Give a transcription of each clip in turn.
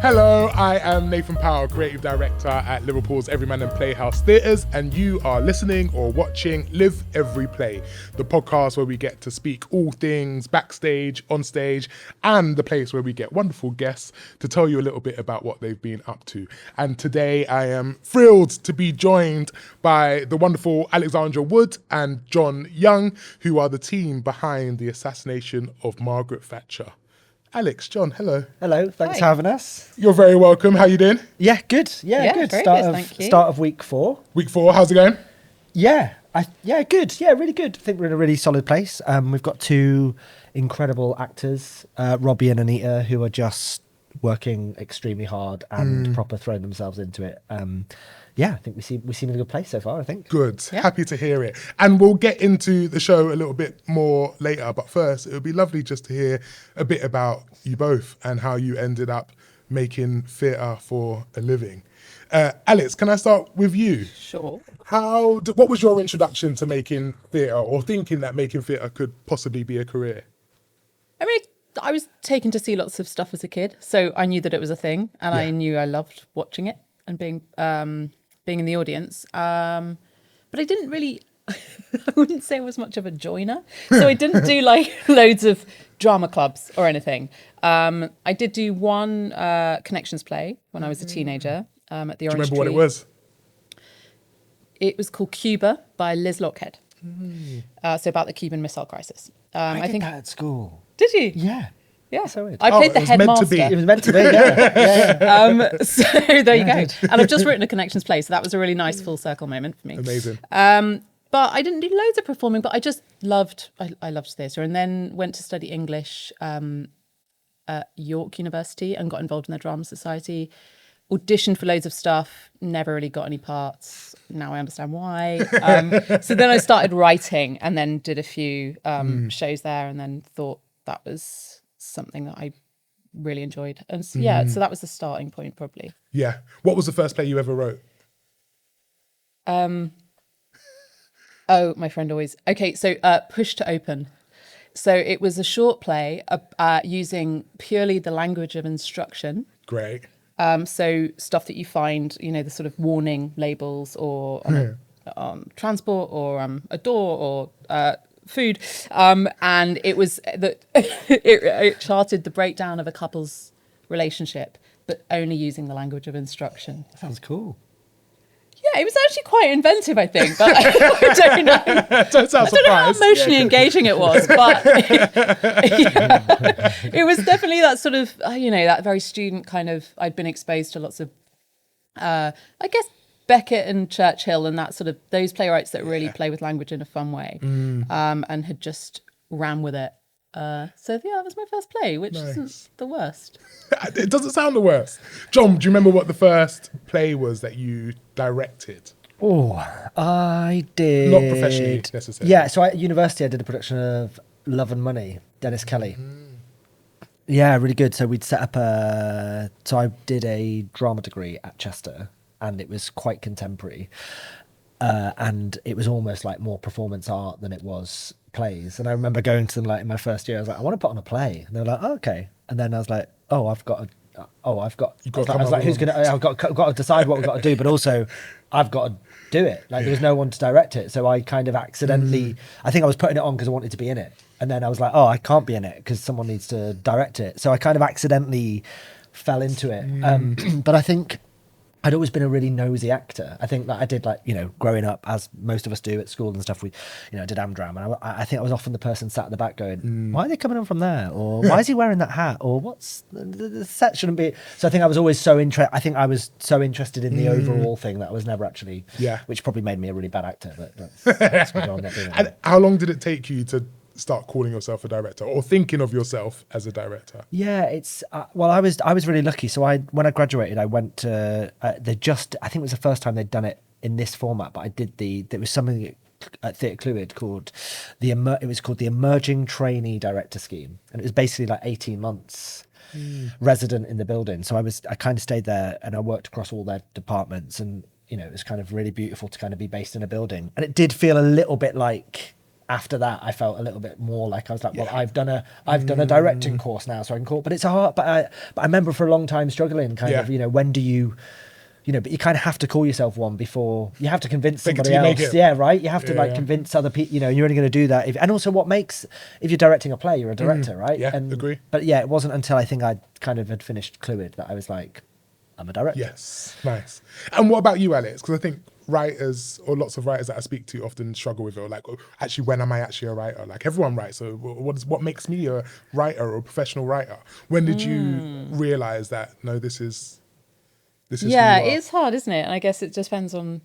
Hello, I am Nathan Powell, Creative Director at Liverpool's Everyman Playhouse Theatres, and you are listening or watching LivEveryPlay, the podcast where we get to speak all things backstage, on stage, and the place where we get wonderful guests to tell you a little bit about what they've been up to. And today I am thrilled to be joined by the wonderful Alexandra Wood and John Young, who are the team behind the Assassination of Margaret Thatcher. Alex, John, hello. Hello, thanks for having us. You're very welcome. How you doing? Yeah, good. Yeah, good. Very Start good, of thank you. start of week 4. Week 4, how's it going? Yeah, good. Yeah, really good. I think we're in a really solid place. We've got 2 incredible actors, Robbie and Anita, who are just working extremely hard and proper throwing themselves into it. Yeah, I think we seem in a good place so far, I think. Good. Yeah. Happy to hear it. And we'll get into the show a little bit more later. But first, it would be lovely just to hear a bit about you both and how you ended up making theatre for a living. Alex, can I start with you? Sure. What was your introduction to making theatre or thinking that making theatre could possibly be a career? I mean, I was taken to see lots of stuff as a kid, so I knew that it was a thing, and I knew I loved watching it and being in the audience. But I didn't really, I wouldn't say I was much of a joiner. So I didn't do like loads of drama clubs or anything. I did do one connections play when I was a teenager at the Orange Tree. Do you remember what it was? It was called Cuba by Liz Lockhead. So about the Cuban Missile Crisis. I think that at school. Did you? Yeah. Yeah. So weird. I played the it was meant to headmaster. be. It was meant to be, yeah. So there you go. I did. And I've just written a connections play, so that was a really nice full circle moment for me. Amazing. But I didn't do loads of performing, but I just loved theatre, and then went to study English at York University and got involved in their drama society. Auditioned for loads of stuff, never really got any parts. Now I understand why. So then I started writing and then did a few shows there, and then thought that was something that I really enjoyed. And so, so that was the starting point probably. Yeah. What was the first play you ever wrote? Oh, my friend always. Okay, so Push to Open. So it was a short play using purely the language of instruction. Great. So stuff that you find, the sort of warning labels or on transport or a door or food. And it was that it charted the breakdown of a couple's relationship, but only using the language of instruction. That sounds cool. Yeah, it was actually quite inventive, I think, but I don't know. Don't sound I don't know how surprised. emotionally engaging it was, but it was definitely that sort of, that very student kind of, I'd been exposed to lots of, I guess, Beckett and Churchill and that sort of, those playwrights that really play with language in a fun way, and had just ran with it. So that was my first play, which isn't the worst. It doesn't sound the worst. John, do you remember what the first play was that you directed? Oh, I did. Not professionally, necessarily. Yeah, so at university I did a production of Love and Money, Dennis Kelly. Yeah, really good. So we'd set up so I did a drama degree at Chester, and it was quite contemporary. And it was almost like more performance art than it was plays. And I remember going to them like in my first year, I was like, I want to put on a play. And they were like, oh, okay. And then I was like, I've got who's gonna? I've got to decide what we've got to do, but also I've got to do it. Like there was no one to direct it, so I kind of accidentally. I think I was putting it on because I wanted to be in it, and then I was like, oh, I can't be in it because someone needs to direct it. So I kind of accidentally fell into it. But I think I'd always been a really nosy actor. I think that I did growing up, as most of us do at school and stuff, we, did Amdram. And I think I was often the person sat at the back going, why are they coming on from there? Or why is he wearing that hat? Or what's, the set shouldn't be. So I think I was always so interested in the overall thing that I was never actually, which probably made me a really bad actor. But that's what I'm not doing. And how long did it take you to start calling yourself a director or thinking of yourself as a director? Yeah, it's I was really lucky. So when I graduated, I went to I think it was the first time they'd done it in this format, but I did there was something at Theatre Clwyd called the Emerging Trainee Director Scheme, and it was basically like 18 months resident in the building. So I kind of stayed there and I worked across all their departments, and it was kind of really beautiful to kind of be based in a building, and it did feel a little bit like after that, I felt a little bit more like I was like, well, I've done a directing course now, so I can call. But it's hard. But I remember for a long time struggling, kind of, when do you, but you kind of have to call yourself one before you have to convince somebody else. Yeah, right. You have to convince other people. You're only going to do that and also what makes, if you're directing a play, you're a director, right? Yeah, agree. But yeah, it wasn't until I think I kind of had finished Cluid that I was like, I'm a director. Yes, nice. And what about you, Alex? Because I think writers, or lots of writers that I speak to, often struggle with it. Or like, actually, when am I actually a writer? Like, everyone writes. So what makes me a writer or a professional writer? When did you realize that, no, this is yeah, it's hard, isn't it? And I guess it depends on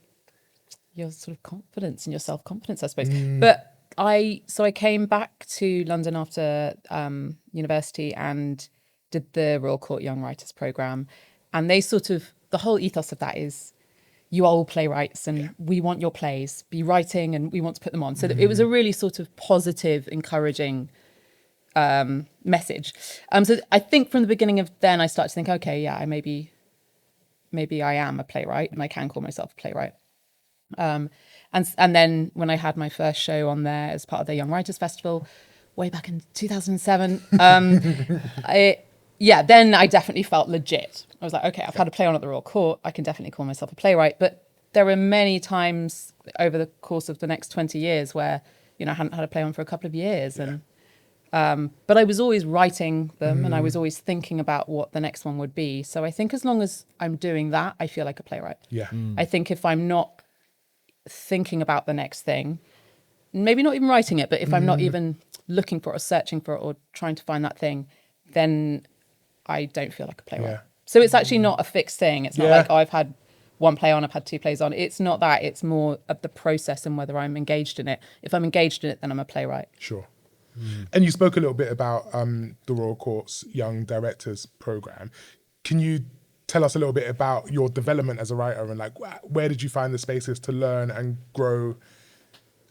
your sort of confidence and your self-confidence, I suppose. But I came back to London after university and did the Royal Court Young Writers Programme. And they sort of, the whole ethos of that is, you are all playwrights and we want your plays, be writing, and we want to put them on. So it was a really sort of positive, encouraging message. So I think from the beginning of then I started to think, okay, yeah, maybe I am a playwright and I can call myself a playwright. And then when I had my first show on there as part of the Young Writers Festival, way back in 2007, then I definitely felt legit. I was like, okay, I've had a play on at the Royal Court. I can definitely call myself a playwright. But there were many times over the course of the next 20 years where, I hadn't had a play on for a couple of years. And but I was always writing them and I was always thinking about what the next one would be. So I think as long as I'm doing that, I feel like a playwright. Yeah. I think if I'm not thinking about the next thing, maybe not even writing it, but if I'm not even looking for it or searching for it or trying to find that thing, then I don't feel like a playwright. Yeah. So it's actually not a fixed thing. It's not like, I've had one play on, I've had two plays on. It's not that. It's more of the process and whether I'm engaged in it. If I'm engaged in it, then I'm a playwright. Sure. And you spoke a little bit about the Royal Court's Young Directors Programme. Can you tell us a little bit about your development as a writer and like where did you find the spaces to learn and grow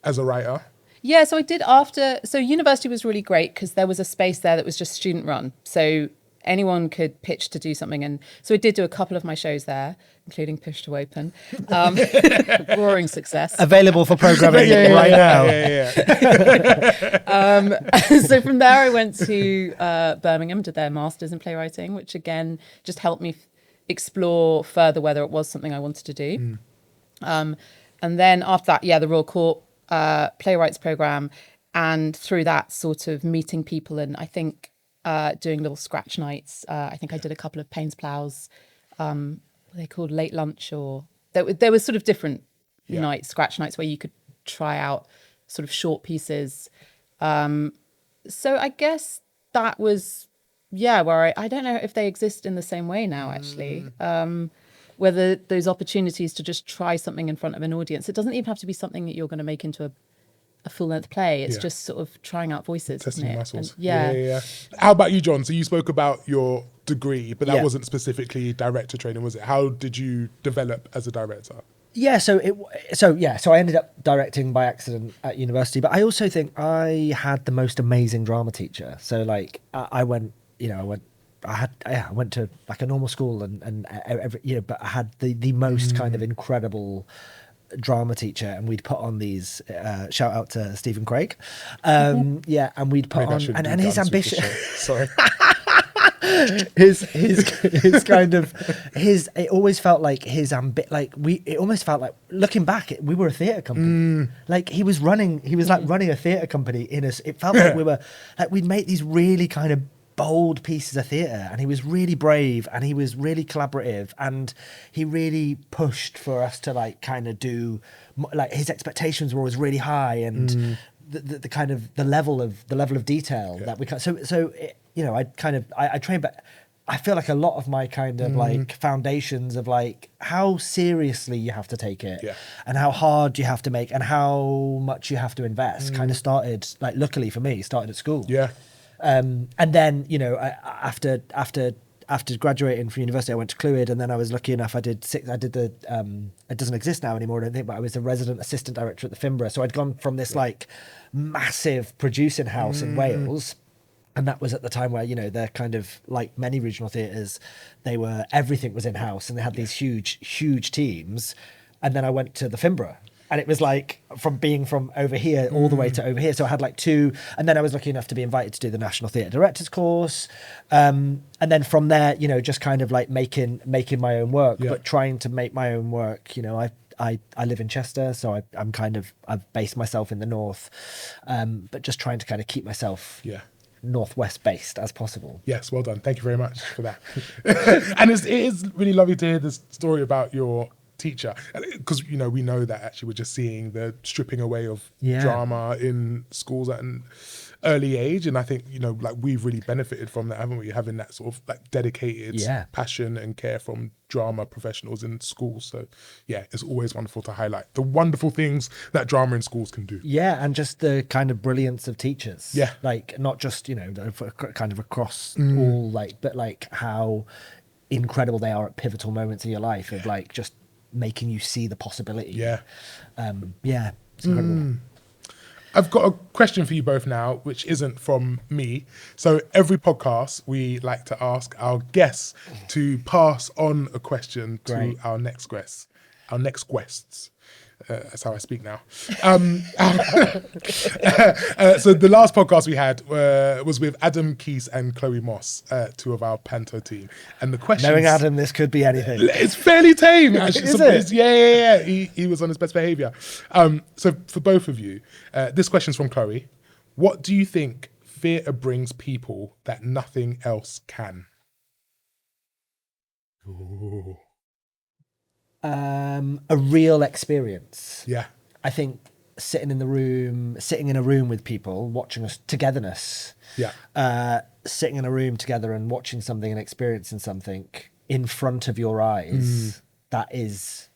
as a writer? Yeah, so I did so university was really great because there was a space there that was just student run. So anyone could pitch to do something. And so I did do a couple of my shows there, including Push to Open. Roaring success. Available for programming right now. So from there I went to Birmingham, did their Masters in Playwriting, which again just helped me explore further whether it was something I wanted to do. And then after that, the Royal Court Playwrights Programme. And through that sort of meeting people and I think doing little scratch nights. I think I did a couple of Pains Plows. What are they called? Late lunch, or there was sort of different nights, scratch nights, where you could try out sort of short pieces. So I guess that was where I don't know if they exist in the same way now. Actually, whether those opportunities to just try something in front of an audience. It doesn't even have to be something that you're going to make into a full-length play. It's just sort of trying out voices, testing isn't it? muscles. And, yeah. How about you, John? So you spoke about your degree, but that wasn't specifically director training, was it? How did you develop as a director? Yeah, so I ended up directing by accident at university, but I also think I had the most amazing drama teacher. So like I went to like a normal school and every, but I had the most kind of incredible drama teacher, and we'd put on these shout out to Stephen Craig and we'd put on and his ambition sorry his kind of it always felt like it almost felt like, looking back, we were a theatre company. Like he was running a theatre company it felt like we were like, we'd make these really kind of bold pieces of theatre, and he was really brave and he was really collaborative, and he really pushed for us to like kind of do, like his expectations were always really high, and the kind of the level of detail that we I trained, but I feel like a lot of my kind of like foundations of like how seriously you have to take it and how hard you have to make and how much you have to invest kind of started, like luckily for me, started at school. And then, after graduating from university, I went to Cluid, and then I was lucky enough, I did the, it doesn't exist now anymore, I don't think, but I was a resident assistant director at the Fimbra. So I'd gone from this like massive producing house in Wales. And that was at the time where, they're kind of like many regional theatres, everything was in-house, and they had these huge, huge teams. And then I went to the Fimbra. And it was like being from over here all the way to over here. So I had like 2, and then I was lucky enough to be invited to do the National Theatre Directors course. And then from there, you know, just kind of like making my own work, but trying to make my own work. You know, I live in Chester, so I've based myself in the north, but just trying to kind of keep myself northwest based as possible. Yes, well done. Thank you very much for that. And it is really lovely to hear this story about your teacher, because you know, we know that actually we're just seeing the stripping away of drama in schools at an early age, and I think, you know, like we've really benefited from that, haven't we, having that sort of like dedicated passion and care from drama professionals in schools. So yeah, it's always wonderful to highlight the wonderful things that drama in schools can do. And just the kind of brilliance of teachers, like not just, you know, kind of across all, like, but like how incredible they are at pivotal moments in your life of like just making you see the possibility. It's incredible. I've got a question for you both now, which isn't from me. So every podcast, we like to ask our guests to pass on a question to our next guests. That's how I speak now. So the last podcast we had was with Adam Keese and Chloe Moss, 2 of our Panto team. And the question, knowing Adam, this could be anything. It's fairly tame, actually. Is it? Yeah. He was on his best behaviour. So for both of you, this question's from Chloe. What do you think theatre brings people that nothing else can? Ooh. A real experience. Yeah. I think sitting in a room with people, watching us, togetherness. Yeah. Sitting in a room together and watching something and experiencing something in front of your eyes that is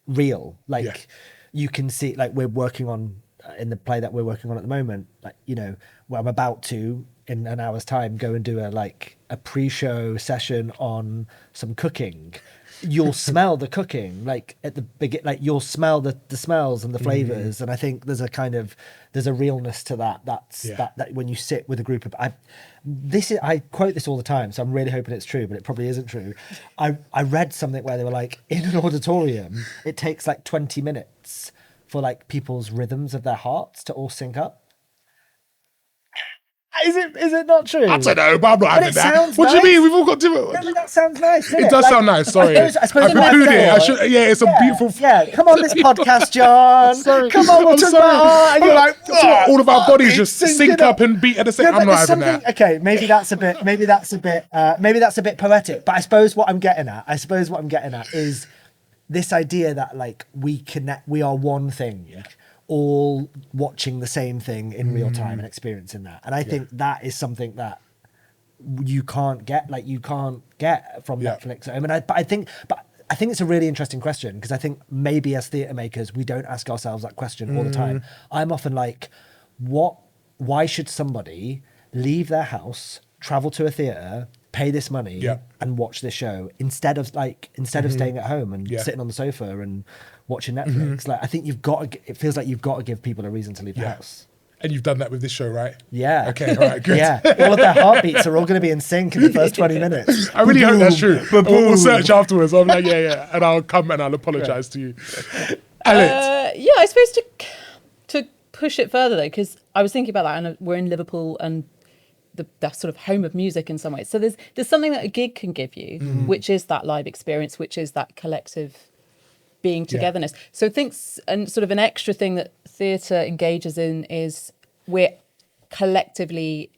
real. Like you can see, like we're working on in the play that we're working on at the moment, like, you know, where I'm about to in an hour's time go and do a pre-show session on some cooking. You'll smell the cooking, like at the beginning, like you'll smell the smells and the flavors. And I think there's a realness to that. That when you sit with a group of, I quote this all the time, so I'm really hoping it's true, but it probably isn't true. I read something where they were like, in an auditorium, it takes like 20 minutes for like people's rhythms of their hearts to all sync up. Is it not true? I don't know, but I'm not having that. What nice. do you mean? We've all got different... No, that sounds nice, doesn't it? It does sound nice, sorry. I poo-pooed it. It's a beautiful... Yeah, come on this podcast, John. Sorry. Come on, we'll talk about art. And you're like... all of our bodies just sync up and beat at the same... I'm not having that. Okay, maybe that's a bit poetic, but I suppose what I'm getting at is this idea that like we are one thing, all watching the same thing in real time and experiencing that. And I think that is something that you can't get from Netflix. I mean, I think it's a really interesting question, because I think maybe as theatre makers, we don't ask ourselves that question all the time. I'm often like, why should somebody leave their house, travel to a theatre, pay this money and watch this show instead of staying at home and sitting on the sofa and watching Netflix? Like, I think it feels like you've got to give people a reason to leave the house. And you've done that with this show, right? Yeah. Okay, all right, good. Yeah. All of their heartbeats are all going to be in sync in the first 20 minutes. I really hope that's true. But we'll search afterwards. I'm like, and I'll come and I'll apologise to you. Alex. I suppose to push it further though, because I was thinking about that, and we're in Liverpool and the sort of home of music in some ways. So there's something that a gig can give you, which is that live experience, which is that collective being togetherness. So and sort of an extra thing that theatre engages in is we're collectively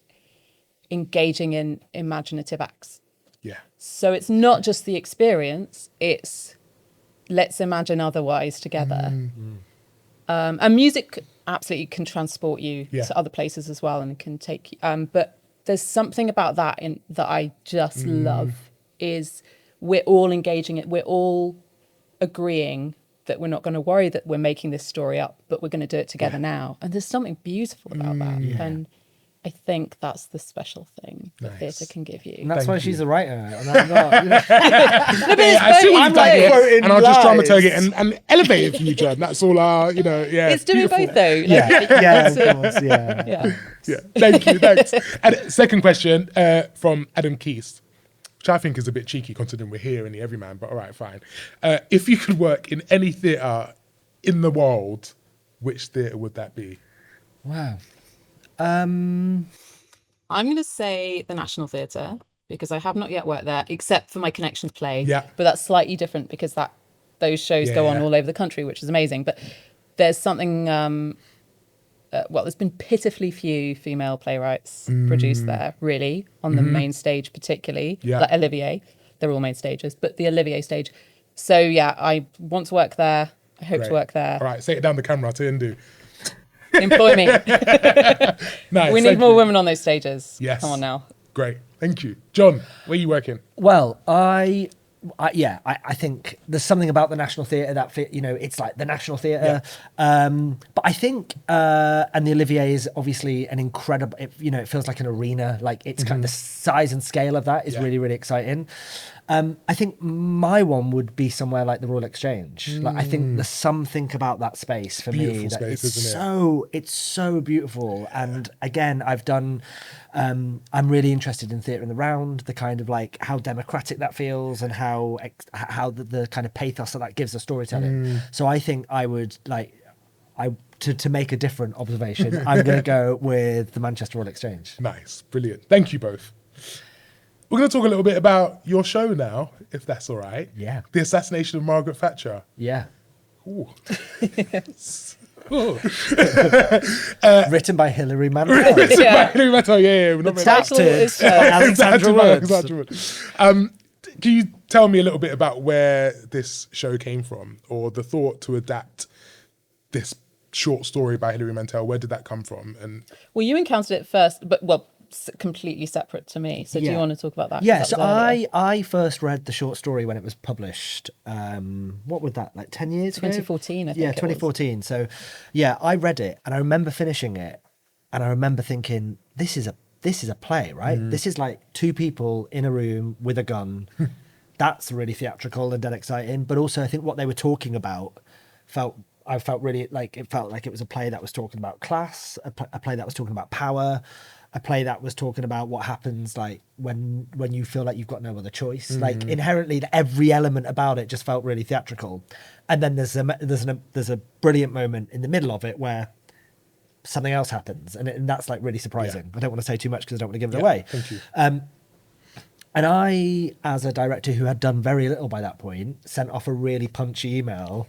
engaging in imaginative acts. Yeah. So it's not just the experience, it's let's imagine otherwise together. And music absolutely can transport you to other places as well, and can take you, but there's something about that that I just love, is we're all engaging it, we're all agreeing that we're not going to worry that we're making this story up, but we're going to do it together now. And there's something beautiful about that. And I think that's the special thing that theatre can give you. And that's why she's a writer. And I'm not, I see what you've done here, and I'll just dramaturg it and elevate it for you, John. That's all It's doing beautiful. both though. Of course, yeah. Thank you, thanks. And second question from Adam Keese, which I think is a bit cheeky considering we're here in the Everyman, but all right, fine. If you could work in any theatre in the world, which theatre would that be? Wow. I'm going to say the National Theatre, because I have not yet worked there, except for my Connections play. Yeah. But that's slightly different because those shows go on all over the country, which is amazing. But there's something, there's been pitifully few female playwrights produced there, really, on the main stage particularly. Yeah. Like Olivier, they're all main stages, but the Olivier stage. So yeah, I want to work there. I hope to work there. All right, say it down the camera to Indu. Employ me. Nice. We need more women on those stages. Yes. Come on now. Great. Thank you. John, where are you working? Well, I think there's something about the National Theatre that, it's like the National Theatre. But I think, and the Olivier is obviously an incredible, it feels like an arena. Like it's kind of the size and scale of that is really, really exciting. I think my one would be somewhere like the Royal Exchange. Like I think there's something about that space for me that it's so beautiful. And again, I'm really interested in theatre in the round, the kind of like how democratic that feels and how the kind of pathos that gives the storytelling. So I think I would to make a different observation, I'm going to go with the Manchester Royal Exchange. Nice. Brilliant. Thank you both. We're going to talk a little bit about your show now, if that's all right. Yeah. The Assassination of Margaret Thatcher. Yeah. Ooh. Written by Hilary Mantel. Hilary Mantel, yeah. We're not Adapted by Alexandra Wood. Can you tell me a little bit about where this show came from, or the thought to adapt this short story by Hilary Mantel? Where did that come from? And well, you encountered it first, but completely separate to me. So do you want to talk about that? Yeah, so I first read the short story when it was published. What was that, like 10 years ago? 2014, I think. Yeah, 2014. So yeah, I read it and I remember finishing it and I remember thinking, this is a play, right? This is like two people in a room with a gun. That's really theatrical and dead exciting. But also I think what they were talking about I felt really like it was a play that was talking about class, a play that was talking about power, a play that was talking about what happens like when you feel like you've got no other choice. Like inherently, every element about it just felt really theatrical. And then there's a brilliant moment in the middle of it where something else happens, and that's like really surprising. Yeah. I don't want to say too much because I don't want to give it away. Thank you. And I, as a director who had done very little by that point, sent off a really punchy email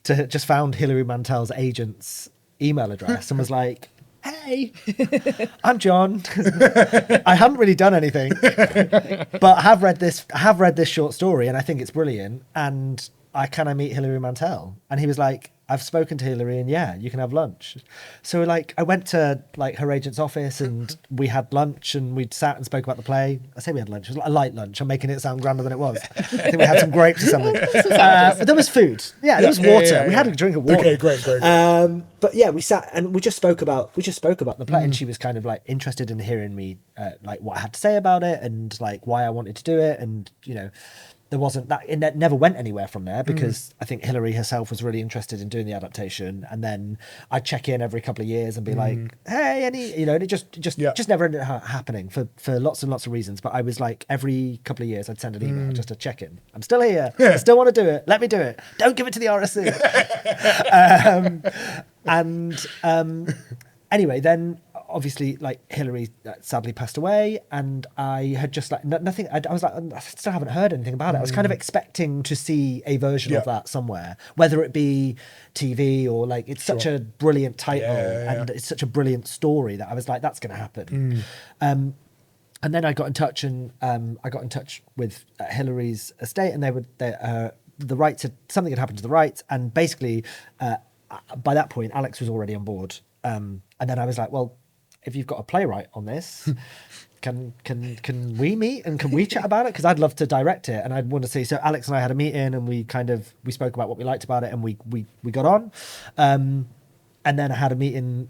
to just found Hilary Mantel's agent's email address and was like, hey, I'm John. I haven't really done anything, but I have read this short story and I think it's brilliant. And can I meet Hilary Mantel? And he was like, I've spoken to Hilary and yeah, you can have lunch. So like I went to like her agent's office and we had lunch and we sat and spoke about the play. I say we had lunch, it was a light lunch. I'm making it sound grander than it was. I think we had some grapes or something. But there was food. Yeah, there was water. Yeah. We had a drink of water. Okay, great. But yeah, we sat and we just spoke about the play and she was kind of like interested in hearing me like what I had to say about it and like why I wanted to do it. And there wasn't that, it never went anywhere from there because I think Hilary herself was really interested in doing the adaptation. And then I'd check in every couple of years and be like, hey, and it just never ended up happening for lots and lots of reasons. But I was like, every couple of years I'd send an email just to check in. I'm still here. Yeah. I still want to do it. Let me do it. Don't give it to the RSC. Anyway, then obviously like Hilary sadly passed away and I had just like nothing. I was like, I still haven't heard anything about it. I was kind of expecting to see a version of that somewhere, whether it be TV or like, it's such a brilliant title and it's such a brilliant story that I was like, that's going to happen. And then I got in touch with Hilary's estate and the rights something had happened to the rights. And basically by that point, Alex was already on board. And then I was like, well, if you've got a playwright on this, can we meet and can we chat about it? Because I'd love to direct it and I'd want to see. So Alex and I had a meeting and we spoke about what we liked about it and we got on. And then I had a meeting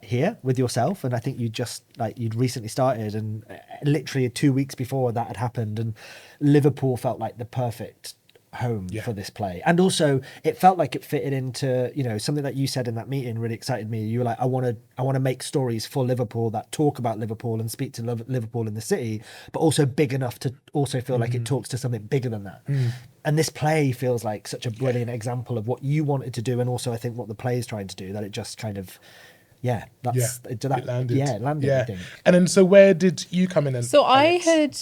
here with yourself, and I think you'd recently started, and literally 2 weeks before that had happened, and Liverpool felt like the perfect home for this play. And also it felt like it fitted into, you know, something that you said in that meeting really excited me. You were like, I want to make stories for Liverpool that talk about Liverpool and speak to Liverpool in the city, but also big enough to also feel like it talks to something bigger than that. And this play feels like such a brilliant example of what you wanted to do, and also I think what the play is trying to do, that it just kind of it landed. I think. And then, so where did you come in? So I had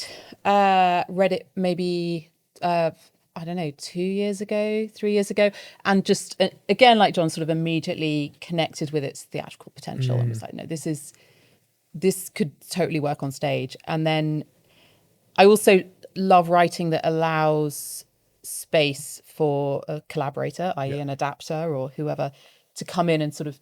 read it maybe I don't know, 3 years ago, and just again, like John, sort of immediately connected with its theatrical potential and was like, no, this could totally work on stage. And then I also love writing that allows space for a collaborator, i.e. an adapter or whoever, to come in and sort of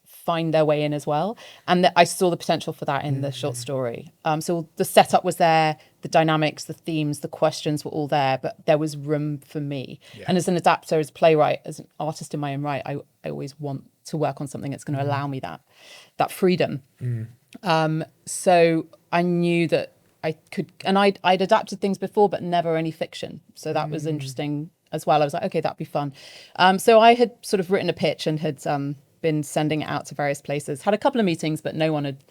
find their way in as well. And I saw the potential for that in the short story. So the setup was there, the dynamics, the themes, the questions were all there, but there was room for me. And as an adapter, as a playwright, as an artist in my own right, I always want to work on something that's going to allow me that freedom. So I knew that I could, and I'd adapted things before, but never any fiction. So that was interesting as well. I was like, okay, that'd be fun. So I had sort of written a pitch and had been sending it out to various places, had a couple of meetings, but no one had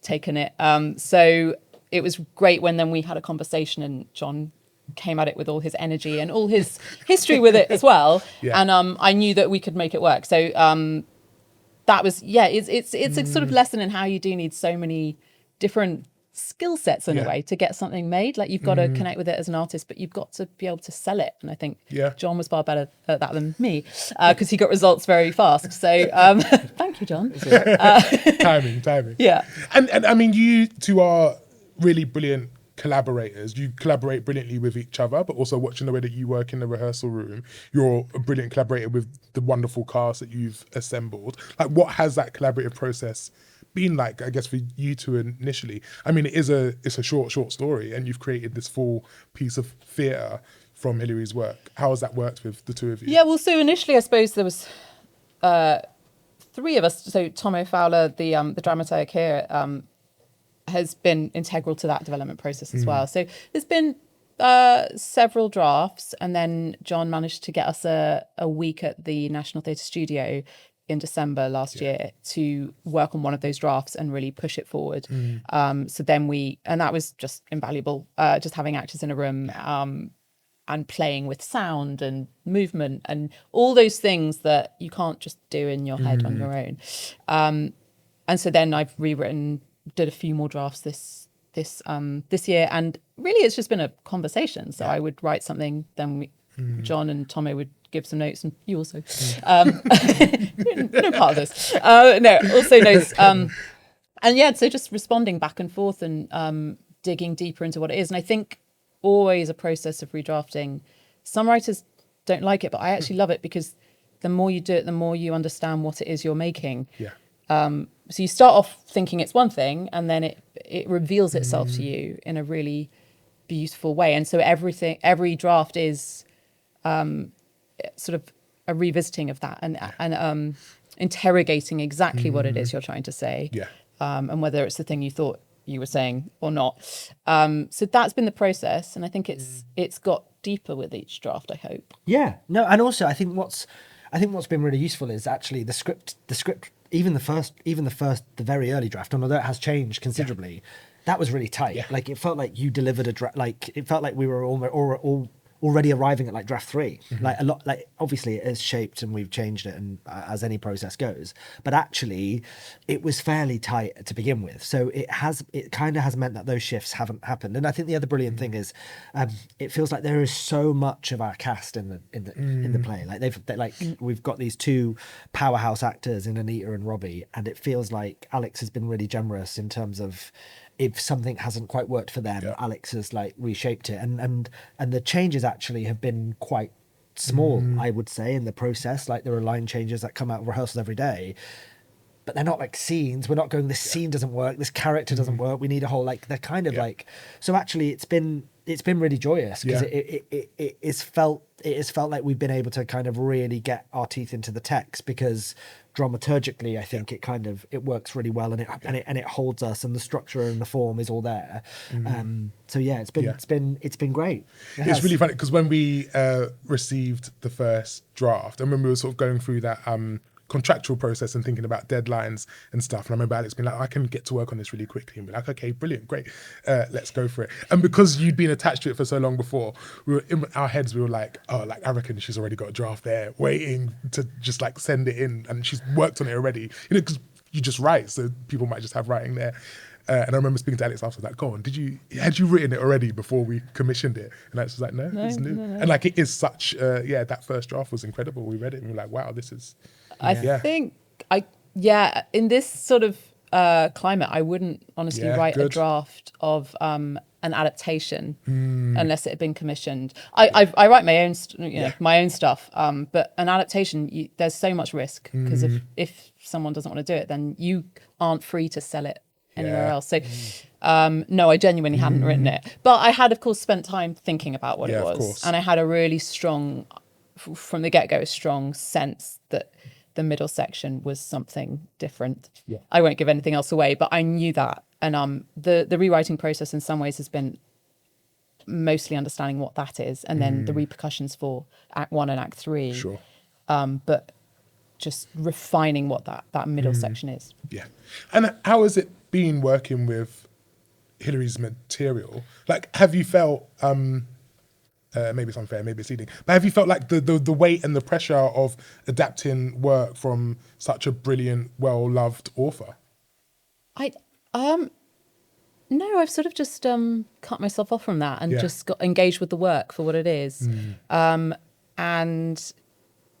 taken it. So it was great when then we had a conversation and John came at it with all his energy and all his history with it as well. And I knew that we could make it work. So that was, it's a sort of lesson in how you do need so many different skill sets in a way to get something made. Like you've got to connect with it as an artist, but you've got to be able to sell it. And I think John was far better at that than me because he got results very fast. So thank you, John. Timing. Yeah. And I mean, you two are really brilliant collaborators. You collaborate brilliantly with each other, but also watching the way that you work in the rehearsal room, you're a brilliant collaborator with the wonderful cast that you've assembled. Like, what has that collaborative process been like, I guess, for you two initially? I mean, it's a short story, and you've created this full piece of theatre from Hilary's work. How has that worked with the two of you? Yeah, well, so initially, I suppose there was three of us. So Tomo Fowler, the dramaturg here, has been integral to that development process as well. So there's been several drafts, and then John managed to get us a week at the National Theatre Studio in December last year to work on one of those drafts and really push it forward. So then and that was just invaluable, just having actors in a room and playing with sound and movement and all those things that you can't just do in your head on your own. And so then I've did a few more drafts this year, and really it's just been a conversation. So I would write something, then John and Tomo would give some notes, and you also no part of this also notes, and so just responding back and forth and digging deeper into what it is. And I think always a process of redrafting. Some writers don't like it, but I actually love it, because the more you do it, the more you understand what it is you're making. So you start off thinking it's one thing, and then it reveals itself to you in a really beautiful way. And so every draft is sort of a revisiting of that and interrogating exactly what it is you're trying to say, and whether it's the thing you thought you were saying or not. So that's been the process, and I think it's got deeper with each draft, I hope. Yeah, no, and also I think what's been really useful is actually the script, even the very early draft, and although it has changed considerably, that was really tight. Like it felt like you delivered it felt like we were already arriving at like draft 3. Like a lot, like obviously it has shaped and we've changed it, and as any process goes, but actually it was fairly tight to begin with. So it kind of has meant that those shifts haven't happened. And I think the other brilliant thing is it feels like there is so much of our cast in the play. Like we've got these two powerhouse actors in Anita and Robbie, and it feels like Alex has been really generous in terms of, if something hasn't quite worked for them, Alex has like reshaped it, and the changes actually have been quite small, I would say, in the process. Like there are line changes that come out of rehearsals every day, but they're not like scenes. We're not going, this scene doesn't work, this character doesn't work, we need a whole, like they're kind of like, so actually it's been really joyous, because it has felt like we've been able to kind of really get our teeth into the text, because dramaturgically, I think it works really well, and it holds us, and the structure and the form is all there. So yeah, it's been great. It's really funny because when we received the first draft, I remember we were sort of going through that contractual process and thinking about deadlines and stuff. And I remember Alex being like, I can get to work on this really quickly, and be like, okay, brilliant, great, let's go for it. And because you'd been attached to it for so long before, we were in our heads, we were like, oh, like I reckon she's already got a draft there waiting to just like send it in, and she's worked on it already, because you just write, so people might just have writing there. And I remember speaking to Alex after that, go on, had you written it already before we commissioned it? And Alex was like, no, it's new. No. And like, it is such, that first draft was incredible. We read it and we were like, wow, this is... I think in this sort of climate, I wouldn't honestly write a draft of an adaptation unless it had been commissioned. I write my own, my own stuff, but an adaptation, there's so much risk, because if someone doesn't want to do it, then you aren't free to sell it anywhere else. So no, I genuinely hadn't written it, but I had, of course, spent time thinking about what it was, and I had a really strong, from the get-go, a strong sense that the middle section was something different. I won't give anything else away, but I knew that. And the rewriting process in some ways has been mostly understanding what that is, and then the repercussions for Act 1 and Act 3. Sure. But just refining what that middle section is. Yeah. And how has it been working with Hilary's material? Like, have you felt... maybe it's unfair, maybe it's leading, but have you felt like the weight and the pressure of adapting work from such a brilliant, well-loved author? No, I've sort of just cut myself off from that and just got engaged with the work for what it is. And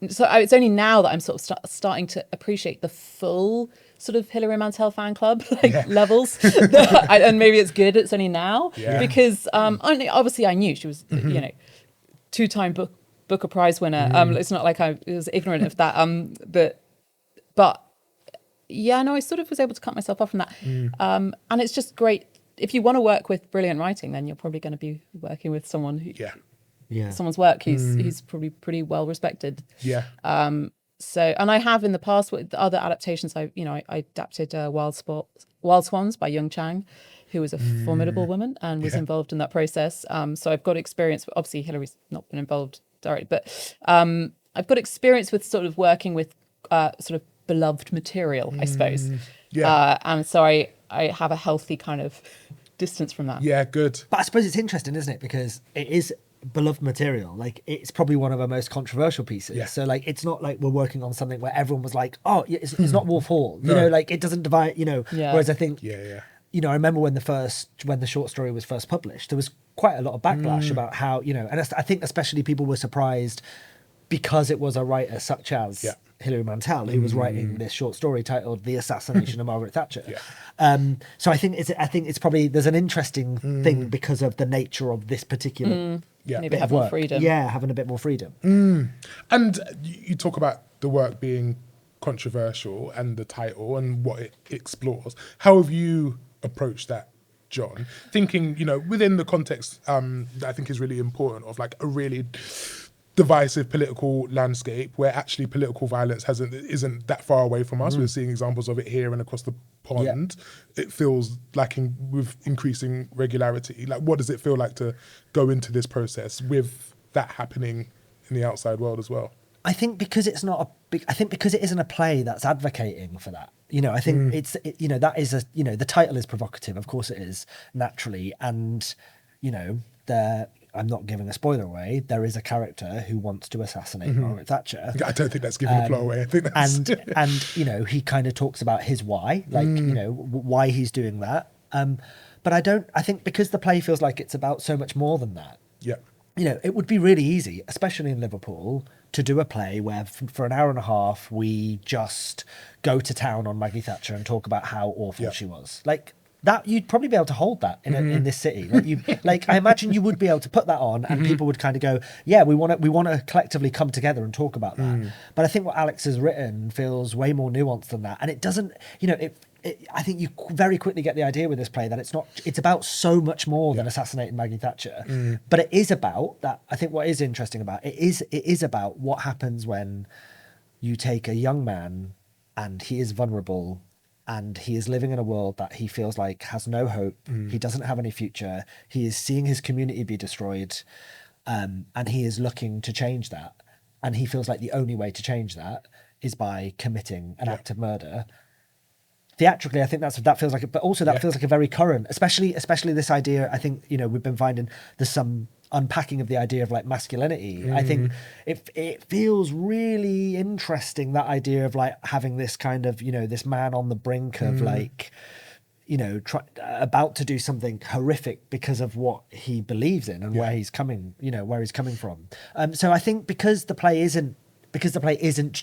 so it's only now that I'm sort of starting to appreciate the full sort of Hilary Mantel fan club levels. And maybe it's good it's only now, because obviously I knew she was, two-time Booker Prize winner. It's not like I was ignorant of that. But yeah, no, I sort of was able to cut myself off from that. And it's just great. If you want to work with brilliant writing, then you're probably going to be working with someone who, someone's work who's probably pretty well respected. So, and I have in the past with the other adaptations, I adapted Wild Swans by Young Chang, who was a formidable woman and was involved in that process. So I've got experience. Obviously, Hilary's not been involved directly, but I've got experience with sort of working with sort of beloved material, I suppose. And so I have a healthy kind of distance from that. Yeah, good. But I suppose it's interesting, isn't it? Because it is beloved material. Like, it's probably one of our most controversial pieces. So like, it's not like we're working on something where everyone was like, oh, it's not Wolf Hall. You know, like, it doesn't divide, whereas I think, I remember when the short story was first published, there was quite a lot of backlash about how, and I think especially people were surprised because it was a writer such as Hilary Mantel who was writing this short story titled "The Assassination of Margaret Thatcher." So I think it's probably, there's an interesting thing because of the nature of this particular maybe have more freedom. Having a bit more freedom. And you talk about the work being controversial and the title and what it explores. How have you approached that, John? Thinking, within the context that I think is really important of like a really divisive political landscape where actually political violence isn't that far away from us. We're seeing examples of it here and across the pond. It feels like with increasing regularity. Like, what does it feel like to go into this process with that happening in the outside world as well? I think because it isn't a play that's advocating for that. I think that is the title is provocative. Of course it is, naturally. And, I'm not giving a spoiler away. There is a character who wants to assassinate Margaret Thatcher. I don't think that's giving the plot away. I think that's... and he kind of talks about his why, why he's doing that. But I think because the play feels like it's about so much more than that. It would be really easy, especially in Liverpool, to do a play where for an hour and a half we just go to town on Maggie Thatcher and talk about how awful she was. Like that, you'd probably be able to hold that in this city. I imagine you would be able to put that on, and people would kind of go, "Yeah, we want to collectively come together and talk about that." But I think what Alex has written feels way more nuanced than that, and it doesn't. I think you very quickly get the idea with this play that it's about so much more than assassinating Maggie Thatcher. But it is about that. I think what is interesting about it is about what happens when you take a young man and he is vulnerable, and he is living in a world that he feels like has no hope. He doesn't have any future. He is seeing his community be destroyed, and he is looking to change that. And he feels like the only way to change that is by committing an act of murder. Theatrically, I think that feels like, but also that feels like a very current, especially this idea. I think, you know, we've been finding there's some unpacking of the idea of like masculinity. I think it feels really interesting, that idea of like having this kind of, you know, this man on the brink of like, you know, about to do something horrific because of what he believes in and where he's coming, you know, where he's coming from. So I think because the play isn't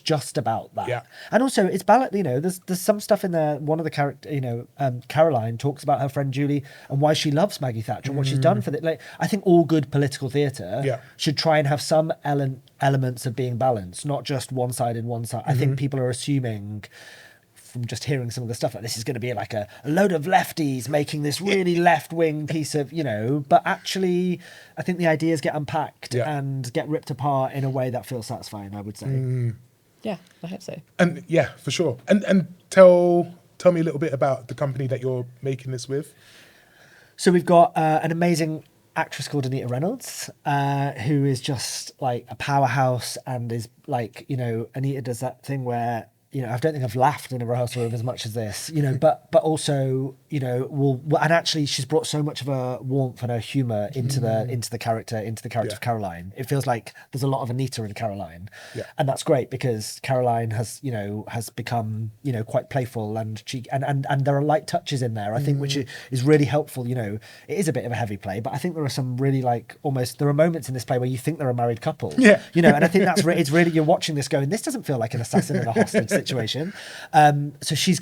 just about that. And also it's balanced, you know, there's some stuff in there. One of the character, you know, Caroline talks about her friend Julie and why she loves Maggie Thatcher and what she's done for it. Like, I think all good political theatre should try and have some elements of being balanced, not just one side and one side. I think people are assuming from just hearing some of the stuff like this is going to be like a load of lefties making this really left-wing piece of, you know, but actually I think the ideas get unpacked and get ripped apart in a way that feels satisfying, I would say. Yeah, I hope so. And yeah, for sure. And tell me a little bit about the company that you're making this with. So we've got an amazing actress called Anita Reynolds, who is just like a powerhouse, and is like, you know, Anita does that thing where, you know, I don't think I've laughed in a rehearsal room as much as this, you know, but also, you know, and actually she's brought so much of her warmth and her humour into the character of Caroline. It feels like there's a lot of Anita in Caroline, and that's great because Caroline has become, you know, quite playful and and there are light touches in there, I think, which is really helpful. You know, it is a bit of a heavy play, but I think there are some really there are moments in this play where you think they're a married couple, you know, and I think that's it's really, you're watching this going, this doesn't feel like an assassin and a hostage situation. So she's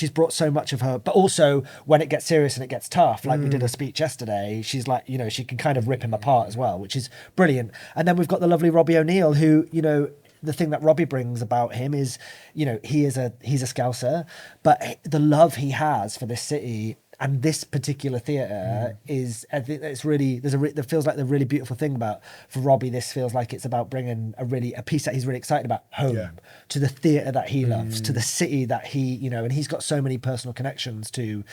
brought so much of her, but also when it gets serious and it gets tough, like we did a speech yesterday, she's like, you know, she can kind of rip him apart as well, which is brilliant. And then we've got the lovely Robbie O'Neill, who, you know, the thing that Robbie brings about him is, you know, he's a Scouser, but the love he has for this city and this particular theatre is, I think it's really, there feels like the really beautiful thing about, for Robbie, this feels like it's about bringing a piece that he's really excited about home, to the theatre that he loves, to the city that he, you know, and he's got so many personal connections to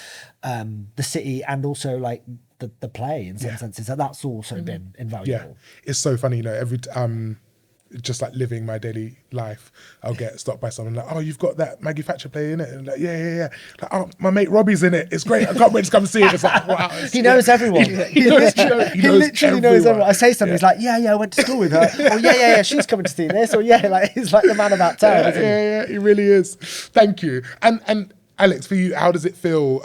the city and also like the play in some senses, that's also been invaluable. It's so funny, you know, every just like living my daily life, I'll get stopped by someone like, oh, you've got that Maggie Thatcher play in it, and like, yeah. Like, oh, my mate Robbie's in it. It's great. I can't wait to come see it. It's like, wow, he knows everyone. He literally knows everyone. I say something, he's like, yeah, I went to school with her. Or yeah, she's coming to see this. Or like he's like the man about town. Isn't he? Yeah, he really is. Thank you. And Alex, for you, how does it feel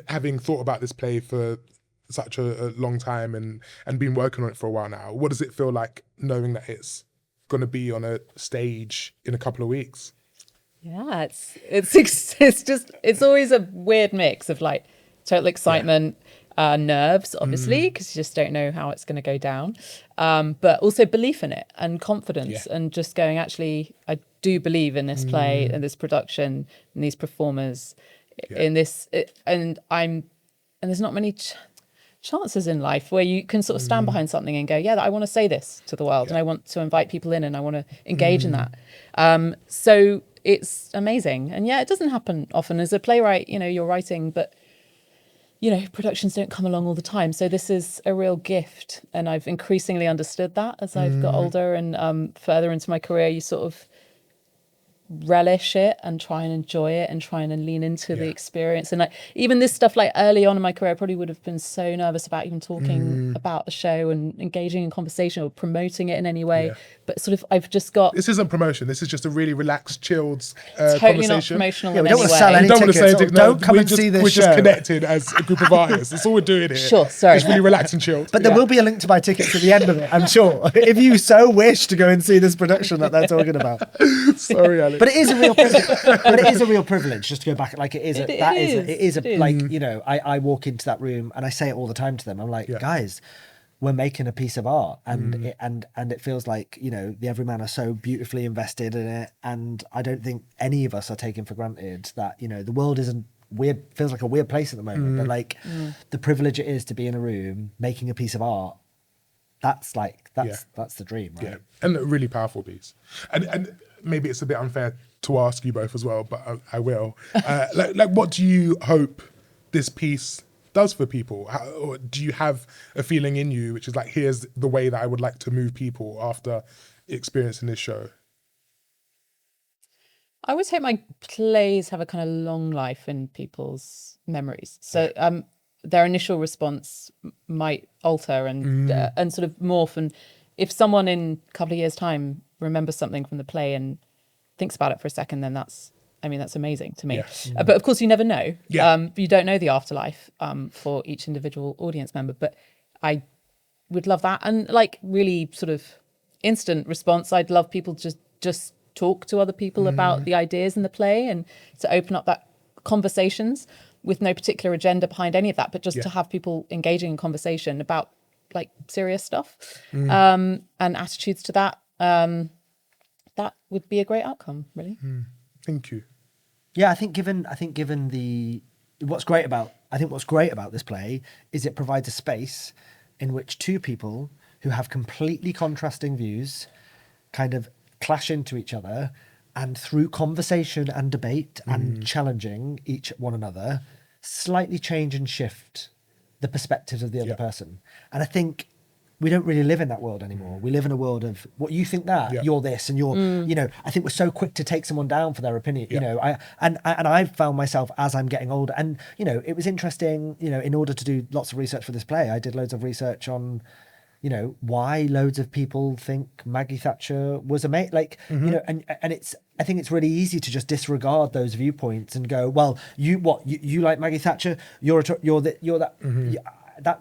having thought about this play for such a long time and been working on it for a while now? What does it feel like knowing that it's going to be on a stage in a couple of weeks? Yeah, it's always a weird mix of like total excitement, nerves, obviously, because you just don't know how it's going to go down, but also belief in it and confidence, and just going, actually, I do believe in this play and this production and these performers in this, and there's not many chances in life where you can sort of stand behind something and go, I want to say this to the world, and I want to invite people in, and I want to engage in that. So it's amazing. And it doesn't happen often as a playwright, you know, you're writing, but you know, productions don't come along all the time. So this is a real gift. And I've increasingly understood that as I've got older and further into my career. You sort of relish it and try and enjoy it and try and lean into the experience. And like even this stuff, like early on in my career, I probably would have been so nervous about even talking about the show and engaging in conversation or promoting it in any way. But sort of I've just got, this isn't promotion, this is just a really relaxed, chilled totally conversation. not promotional we in don't any want to way. sell any Don't want to tickets. say anything. Don't come and see this We're show. just connected as a group of artists. That's all we're doing here. Sure, sorry. It's really relaxed and chilled. But there will be a link to buy tickets at the end of it, I'm sure, if you so wish to go and see this production that they're talking about. Sorry, Alex. But it is a real privilege. But it is a real privilege, just to go back. Like it is. Like, you know, I walk into that room and I say it all the time to them. I'm like, guys, we're making a piece of art, and it feels like, you know, the Everyman are so beautifully invested in it, and I don't think any of us are taking for granted that, you know, the world isn't weird. Feels like a weird place at the moment, but like the privilege it is to be in a room making a piece of art. That's the dream, right? And a really powerful piece. And maybe it's a bit unfair to ask you both as well, but I will. Like, what do you hope this piece does for people? Or do you have a feeling in you which is like, here's the way that I would like to move people after experiencing this show? I always hope my plays have a kind of long life in people's memories. So their initial response might alter and sort of morph. And if someone in a couple of years' time remembers something from the play and thinks about it for a second, then that's amazing to me. Yeah. But of course, you never know. Yeah. You don't know the afterlife for each individual audience member. But I would love that. And like really sort of instant response, I'd love people to just talk to other people about the ideas in the play and to open up that conversations with no particular agenda behind any of that, but just to have people engaging in conversation about like serious stuff and attitudes to that. That would be a great outcome, really. Thank you. Yeah, I think given what's great about this play is it provides a space in which two people who have completely contrasting views kind of clash into each other, and through conversation and debate and challenging each one another, slightly change and shift the perspectives of the other person. And I think we don't really live in that world anymore. We live in a world of what you think that you're this and you're, you know, I think we're so quick to take someone down for their opinion, you know, I've found myself as I'm getting older, and, you know, it was interesting, you know, in order to do lots of research for this play, I did loads of research on, you know, why loads of people think Maggie Thatcher was you know, and it's, I think it's really easy to just disregard those viewpoints and go, well, you like Maggie Thatcher, that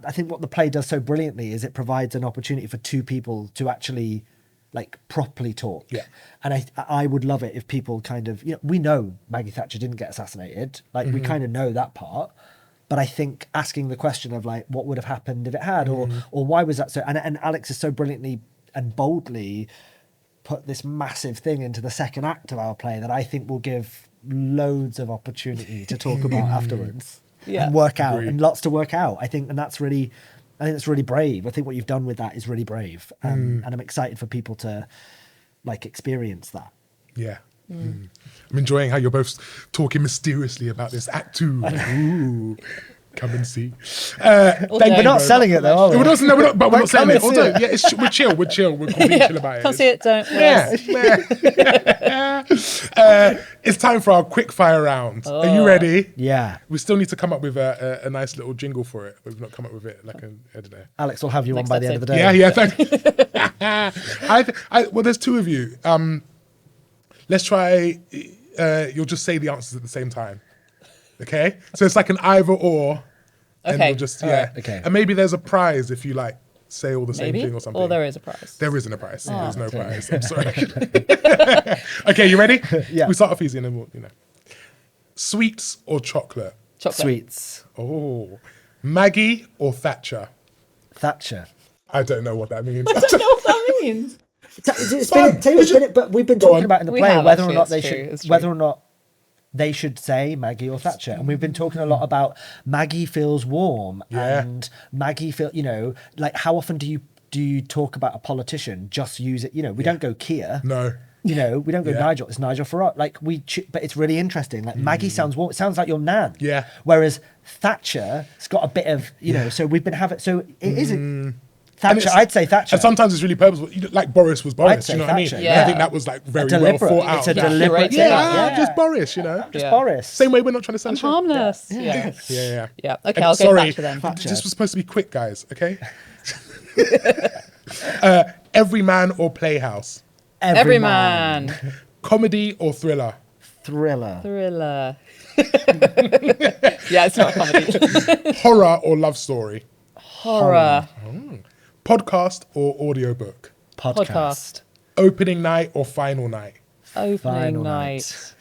I think what the play does so brilliantly is it provides an opportunity for two people to actually like properly talk. Yeah. And I would love it if people kind of, you know, we know Maggie Thatcher didn't get assassinated, like we kind of know that part. But I think asking the question of like, what would have happened if it had, or why was that so? And Alex has so brilliantly and boldly put this massive thing into the second act of our play that I think will give loads of opportunity to talk about afterwards and work out, and lots to work out. I think that's really brave. I think what you've done with that is really brave, and I'm excited for people to like experience that. Yeah. I'm enjoying how you're both talking mysteriously about this Act 2. Ooh, come and see. We're not selling it though, are we? We're not selling it. Although, yeah, we're chill. We're completely chill about it. Can't see it, don't. It's time for our quick fire round. Are you ready? Yeah. We still need to come up with a nice little jingle for it. We've not come up with it. Like, I don't know. Alex will have you Next on by the end of the day. Yeah. Thank you. Well, there's two of you. Let's try. You'll just say the answers at the same time. Okay? So it's like an either or. And Okay. you'll just, right. Okay. And maybe there's a prize if you like say all the same thing or something. Or there is a prize. There isn't a prize. There's no prize. I'm sorry. Okay, you ready? Yeah. We start off easy and then we'll, you know. Sweets or chocolate? Chocolate. Sweets. Oh. Maggie or Thatcher? Thatcher. I don't know what that means. I don't know what that means. But we've been talking about in the We play have, whether or actually, not it's they true, should, it's true. whether or not they should say Maggie or Thatcher, and we've been talking a lot about Maggie feels warm, and Maggie feel, you know, like how often do you talk about a politician? Just use it, you know. We don't go Keir. No. You know, we don't go Nigel. It's Nigel Farage. Like but it's really interesting. Like Maggie sounds warm. It sounds like your nan. Yeah. Whereas Thatcher, it's got a bit of, you know. So we've been having. So it isn't. Thatcher, I'd say Thatcher. And sometimes it's really purposeful. Like Boris was Boris, say you know Thatcher, what I mean? yeah. I think that was like very well deliberate. thought out. It's a deliberate. Just Boris, you know? Just Boris. Same way we're not trying to sell shit. Harmless. Yeah. Yeah. Okay, And I'll go sorry, Thatcher then. this was supposed to be quick, guys, okay? Everyman or Playhouse? Everyman. Comedy or thriller? Thriller. Thriller. Yeah, it's not a comedy. Horror or love story? Horror. Podcast or audiobook? Podcast. Opening night or final night? Opening Final night.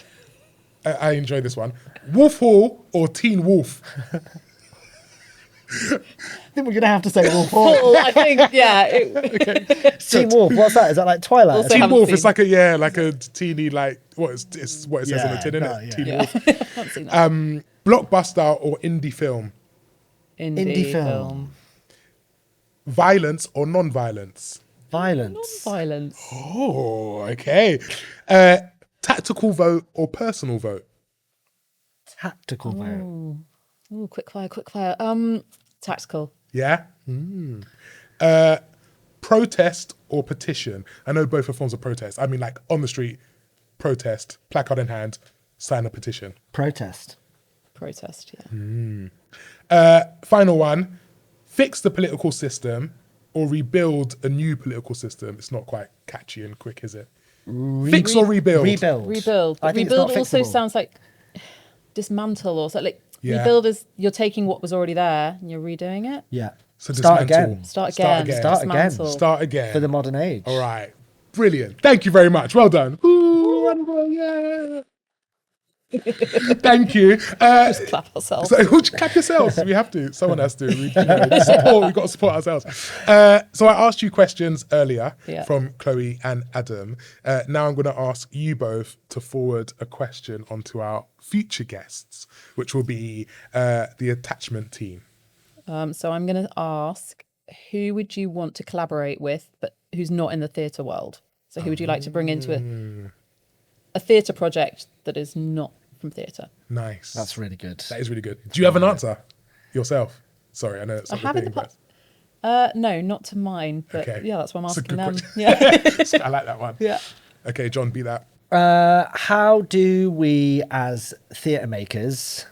I enjoy this one. Wolf Hall or Teen Wolf? I think we're gonna have to say Wolf Hall. Paul, I think, yeah. Teen Wolf. What's that? Is that like Twilight? Also- Teen haven't Wolf seen. is like a teeny, like, it's what it says in the tin, isn't it? yeah. Teen Yeah. Wolf. I haven't seen that. Blockbuster or indie film? Indie film. Violence or non-violence? Violence. Violence. Oh, okay. Tactical vote or personal vote? Tactical vote. Ooh, quick fire. Tactical. Yeah. Protest or petition? I know both are forms of protest. I mean, like on the street, protest, placard in hand, sign a petition. Protest. Protest, yeah. Final one, fix the political system or rebuild a new political system. It's not quite catchy and quick, is it? Fix or rebuild? Rebuild. I think Rebuild it's not also fixable. sounds like dismantle or something. Like Yeah. rebuild is you're taking what was already there and you're redoing it. Yeah. So Start dismantle. again. Start Start again. again. Start again. Dismantle. Start again. For the modern age. All right. Brilliant. Thank you very much. Well done. Ooh, wonderful. Yeah. Thank you. Just clap ourselves. So clap yourselves. We have to. Someone has to. We've got to support ourselves. So I asked you questions earlier from Chloe and Adam. Now I'm going to ask you both to forward a question onto our future guests, which will be the attachment team. So I'm going to ask, who would you want to collaborate with, but who's not in the theatre world? So who would you like to bring into a theatre project that is not from theatre? Nice. That's really good. That is really good. Do you have an answer yourself? Sorry, I know it's I not have in the repeating, past. No, not to mine, but Okay. yeah, that's why I'm That's a asking good them. question. Yeah. I like that one. Yeah. Okay, John, be that. How do we, as theatre makers,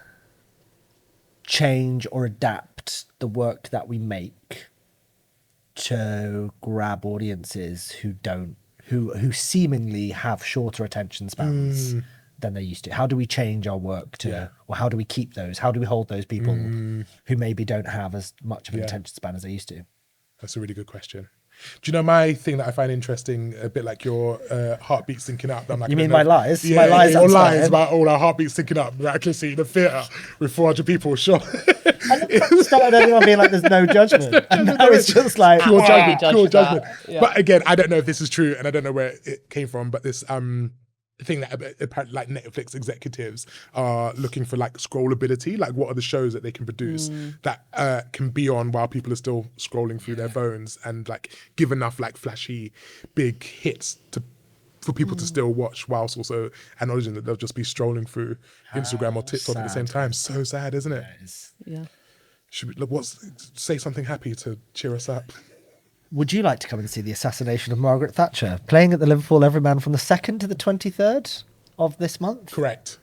change or adapt the work that we make to grab audiences who seemingly have shorter attention spans than they used to? How do we change our work to, or how do we keep those? How do we hold those people who maybe don't have as much of an attention span as they used to? That's a really good question. Do you know my thing that I find interesting, a bit like your heartbeat syncing up? I'm like, You I mean don't know. my lies? Yeah, My lies your outside. lies about all our heartbeats syncing up. We're actually seeing the theatre with 400 people, sure. Started everyone being like, there's no judgment. And now it's just like, pure judgment, judge pure that. judgment. Yeah. But again, I don't know if this is true and I don't know where it came from, but this thing that apparently like Netflix executives are looking for, like scrollability, like what are the shows that they can produce that can be on while people are still scrolling through their phones, and like give enough like flashy big hits for people to still watch whilst also acknowledging that they'll just be strolling through Instagram or TikTok at the same time. So sad, isn't it? Yeah. Should we say something happy to cheer us up? would you like to come and see the Assassination of Margaret Thatcher, playing at the Liverpool Everyman from the 2nd to the 23rd of this month? Correct.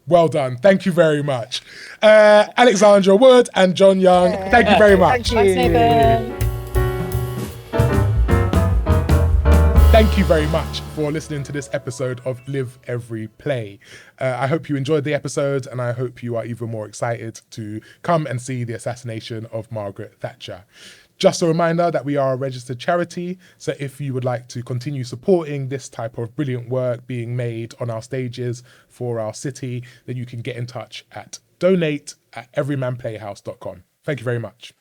Well done. Thank you very much. Alexandra Wood and John Young, thank you very much. Thanks, Nathan. Thank you very much for listening to this episode of Live Every Play. I hope you enjoyed the episode, and I hope you are even more excited to come and see the Assassination of Margaret Thatcher. Just a reminder that we are a registered charity, so if you would like to continue supporting this type of brilliant work being made on our stages for our city, then you can get in touch at donate@everymanplayhouse.com. Thank you very much.